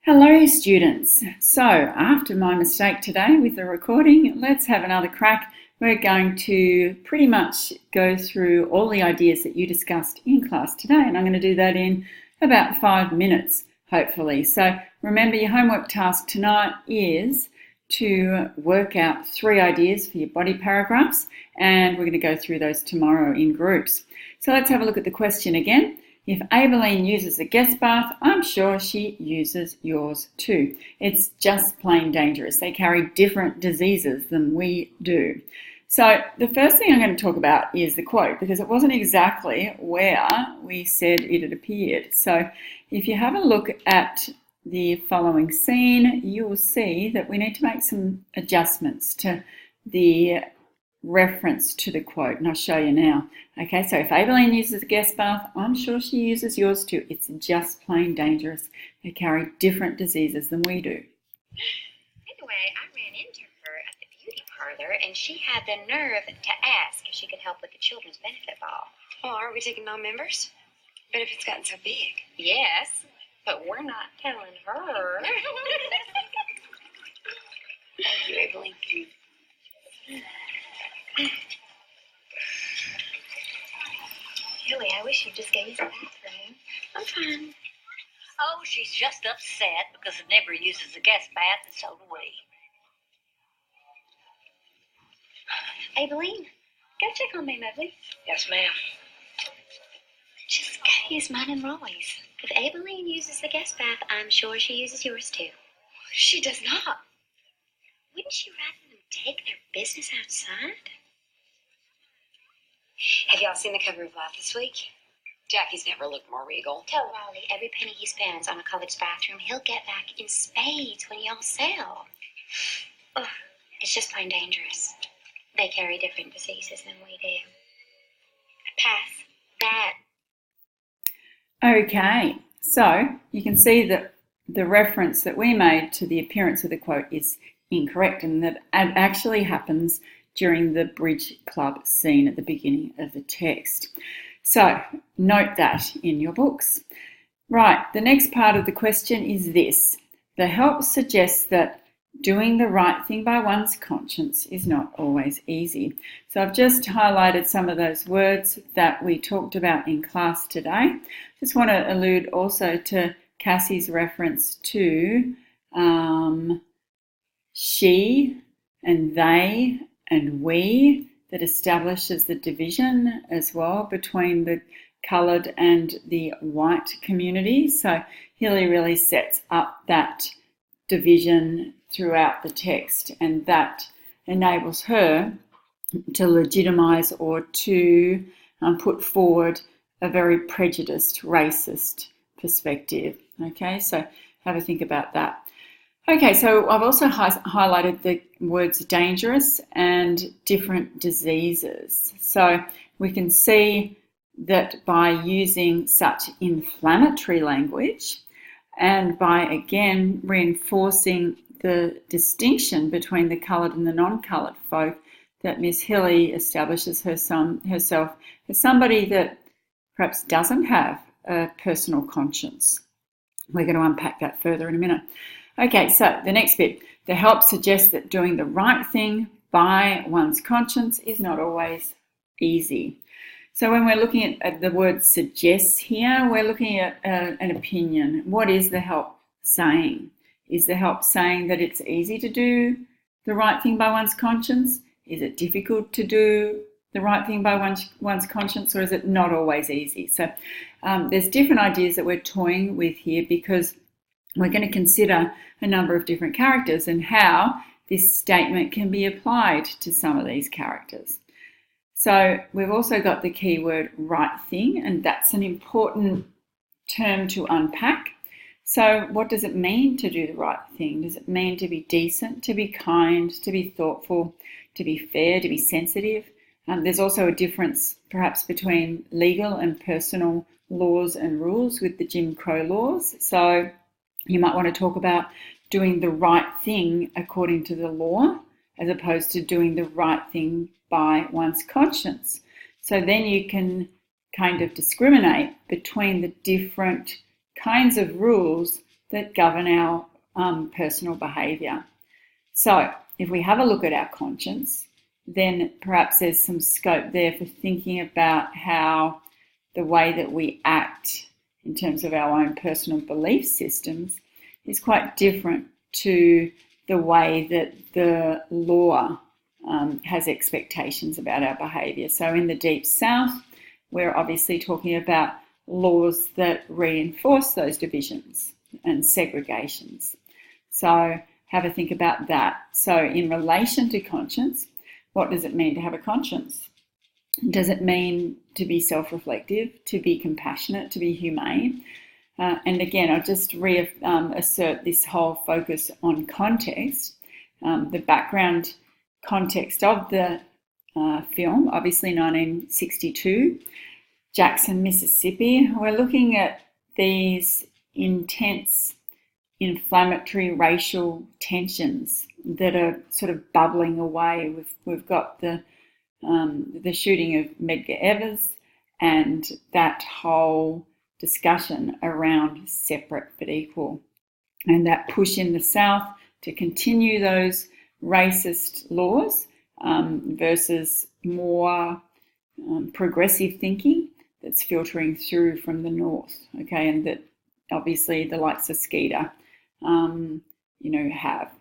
Hello students. So after my mistake today with the recording, let's have another crack. We're going to pretty much go through all the ideas that you discussed in class today, and I'm going to do that in about 5 minutes, hopefully. So remember, your homework task tonight is to work out 3 ideas for your body paragraphs, and we're going to go through those tomorrow in groups. So let's have a look at the question again. If Aibileen uses a guest bath, I'm sure she uses yours too. It's just plain dangerous. They carry different diseases than we do. So the first thing I'm going to talk about is the quote, because it wasn't exactly where we said it had appeared. So if you have a look at the following scene, you will see that we need to make some adjustments to the reference to the quote, and I'll show you now. Okay, so if Aibileen uses a guest bath, I'm sure she uses yours too. It's just plain dangerous. They carry different diseases than we do. Anyway, I ran into her at the beauty parlor, and she had the nerve to ask if she could help with the children's benefit ball. Oh, aren't we taking non-members? Benefit's gotten so big. Yes, but we're not telling her. Thank you, Aibileen. Really, I wish you'd just go use the bathroom. I'm fine. Oh, she's just upset because it never uses a guest bath, and so do we. Aibileen, go check on me, Mobley. Yes, ma'am. Just go use mine and Roy's. If Aibileen uses the guest bath, I'm sure she uses yours too. She does not. Wouldn't you rather them take their business outside? Have y'all seen the cover of Life this week? Jackie's never looked more regal. Tell Raleigh every penny he spends on a college bathroom, he'll get back in spades when y'all sell. Ugh, it's just plain dangerous. They carry different diseases than we do. Pass that. Okay, so you can see that the reference that we made to the appearance of the quote is incorrect, and that it actually happens during the bridge club scene at the beginning of the text. So note that in your books. Right, the next part of the question is this. The help suggests that doing the right thing by one's conscience is not always easy. So I've just highlighted some of those words that we talked about in class today. Just want to allude also to Cassie's reference to she and they and we, that establishes the division as well between the coloured and the white community. So Hilly really sets up that division throughout the text, and that enables her to legitimise or to put forward a very prejudiced, racist perspective. Okay, so have a think about that. Okay, so I've also highlighted the words dangerous and different diseases. So we can see that by using such inflammatory language and by again reinforcing the distinction between the coloured and the non-coloured folk, that Miss Hilly establishes herself as somebody that perhaps doesn't have a personal conscience. We're going to unpack that further in a minute. Okay, so the next bit, the help suggests that doing the right thing by one's conscience is not always easy. So when we're looking at the word suggests here, we're looking at an opinion. What is the help saying? Is the help saying that it's easy to do the right thing by one's conscience? Is it difficult to do the right thing by one's conscience, or is it not always easy? So there's different ideas that we're toying with here, because we're going to consider a number of different characters and how this statement can be applied to some of these characters. So we've also got the keyword right thing, and that's an important term to unpack. So what does it mean to do the right thing? Does it mean to be decent, to be kind, to be thoughtful, to be fair, to be sensitive? There's also a difference perhaps between legal and personal laws and rules with the Jim Crow laws. So you might want to talk about doing the right thing according to the law, as opposed to doing the right thing by one's conscience. So then you can kind of discriminate between the different kinds of rules that govern our personal behaviour. So if we have a look at our conscience, then perhaps there's some scope there for thinking about how the way that we act in terms of our own personal belief systems is quite different to the way that the law has expectations about our behaviour. So in the Deep South, we're obviously talking about laws that reinforce those divisions and segregations. So have a think about that. So in relation to conscience, what does it mean to have a conscience? Does it mean to be self-reflective, to be compassionate, to be humane? And again, I'll just assert this whole focus on context. The background context of the film, obviously 1962, Jackson, Mississippi. We're looking at these intense inflammatory racial tensions that are sort of bubbling away. We've got the shooting of Medgar Evers and that whole discussion around separate but equal, and that push in the South to continue those racist laws versus more progressive thinking that's filtering through from the North, okay, and that obviously the likes of Skeeter, have.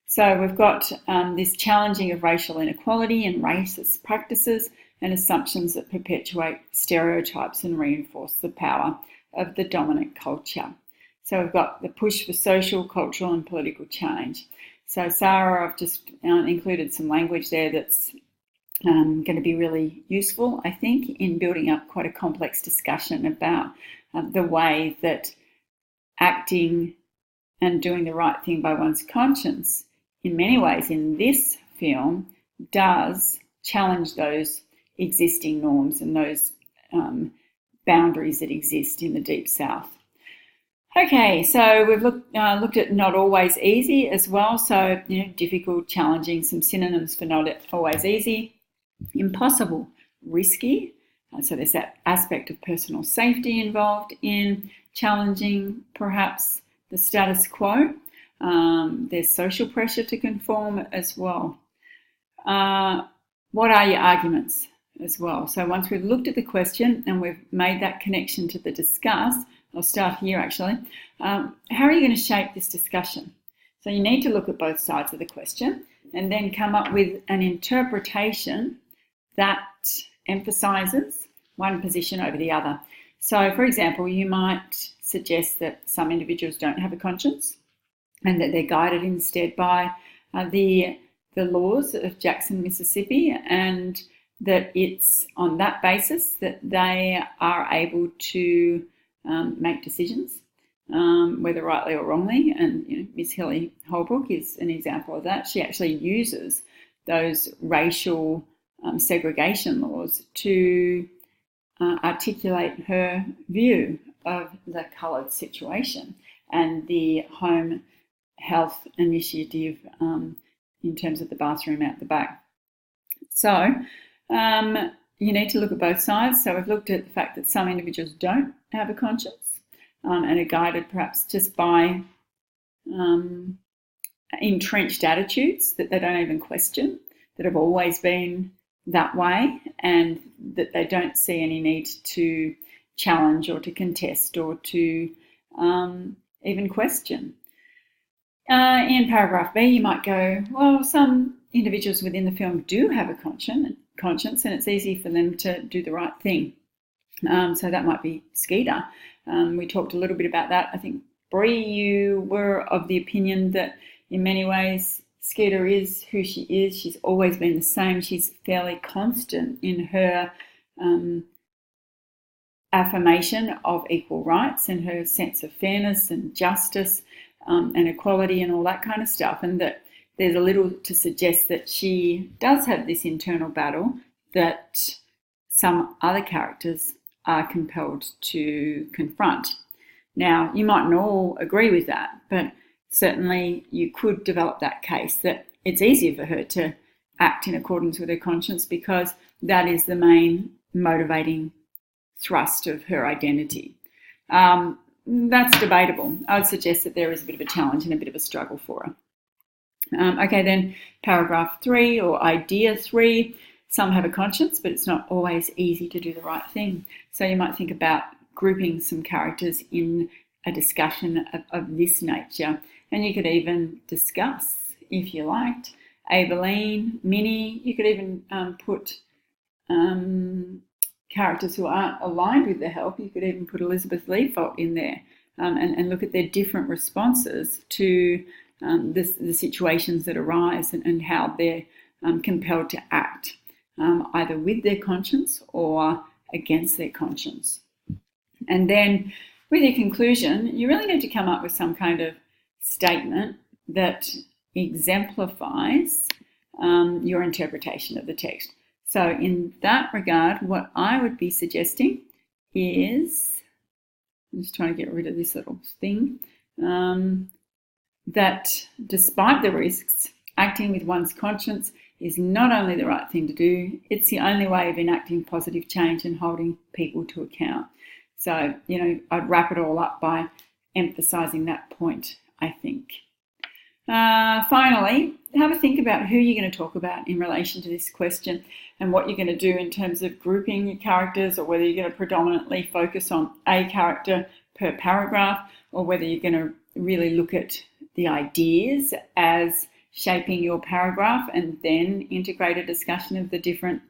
So we've got this challenging of racial inequality and racist practices and assumptions that perpetuate stereotypes and reinforce the power of the dominant culture. So we've got the push for social, cultural and political change. So Sarah, I've just included some language there that's going to be really useful, I think, in building up quite a complex discussion about the way that acting and doing the right thing by one's conscience, in many ways in this film, does challenge those existing norms and those boundaries that exist in the Deep South. Okay, so we've looked at not always easy as well. So, difficult, challenging, some synonyms for not always easy. Impossible, risky. So there's that aspect of personal safety involved in challenging perhaps the status quo. There's social pressure to conform as well. What are your arguments as well? So once we've looked at the question and we've made that connection to the discuss, I'll start here actually. How are you going to shape this discussion? So you need to look at both sides of the question and then come up with an interpretation that emphasises one position over the other. So, for example, you might suggest that some individuals don't have a conscience and that they're guided instead by the laws of Jackson, Mississippi, and that it's on that basis that they are able to make decisions, whether rightly or wrongly. And Miss Hilly Holbrook is an example of that. She actually uses those racial segregation laws to articulate her view of the coloured situation and the home health initiative in terms of the bathroom out the back. So you need to look at both sides. So we've looked at the fact that some individuals don't have a conscience and are guided perhaps just by entrenched attitudes that they don't even question, that have always been that way, and that they don't see any need to challenge or to contest or to even question. In paragraph B, you might go, well, some individuals within the film do have a conscience and it's easy for them to do the right thing. So that might be Skeeter. We talked a little bit about that. I think, Bree, you were of the opinion that in many ways Skeeter is who she is. She's always been the same. She's fairly constant in her affirmation of equal rights and her sense of fairness and justice and equality and all that kind of stuff, and that there's a little to suggest that she does have this internal battle that some other characters are compelled to confront. Now, you mightn't all agree with that, but certainly you could develop that case that it's easier for her to act in accordance with her conscience because that is the main motivating thrust of her identity. that's debatable. I would suggest that there is a bit of a challenge and a bit of a struggle for her. Okay, then paragraph 3 or idea 3. Some have a conscience, but it's not always easy to do the right thing. So you might think about grouping some characters in a discussion of this nature. And you could even discuss, if you liked, Aileen, Minnie. You could even put characters who aren't aligned with the help. You could even put Elizabeth Leafault in there and look at their different responses to the situations that arise and how they're compelled to act, either with their conscience or against their conscience. And then with your conclusion, you really need to come up with some kind of statement that exemplifies your interpretation of the text. So in that regard, what I would be suggesting is, I'm just trying to get rid of this little thing, that despite the risks, acting with one's conscience is not only the right thing to do, it's the only way of enacting positive change and holding people to account. So, I'd wrap it all up by emphasising that point, I think. Finally, have a think about who you're going to talk about in relation to this question and what you're going to do in terms of grouping your characters, or whether you're going to predominantly focus on a character per paragraph, or whether you're going to really look at the ideas as shaping your paragraph and then integrate a discussion of the different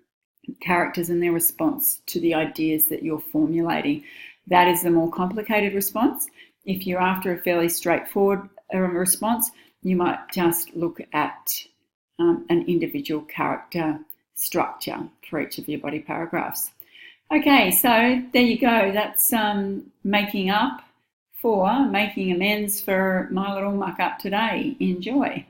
characters and their response to the ideas that you're formulating. That is the more complicated response. If you're after a fairly straightforward response, you might just look at an individual character structure for each of your body paragraphs. Okay, so there you go. That's making amends for my little muck up today. Enjoy.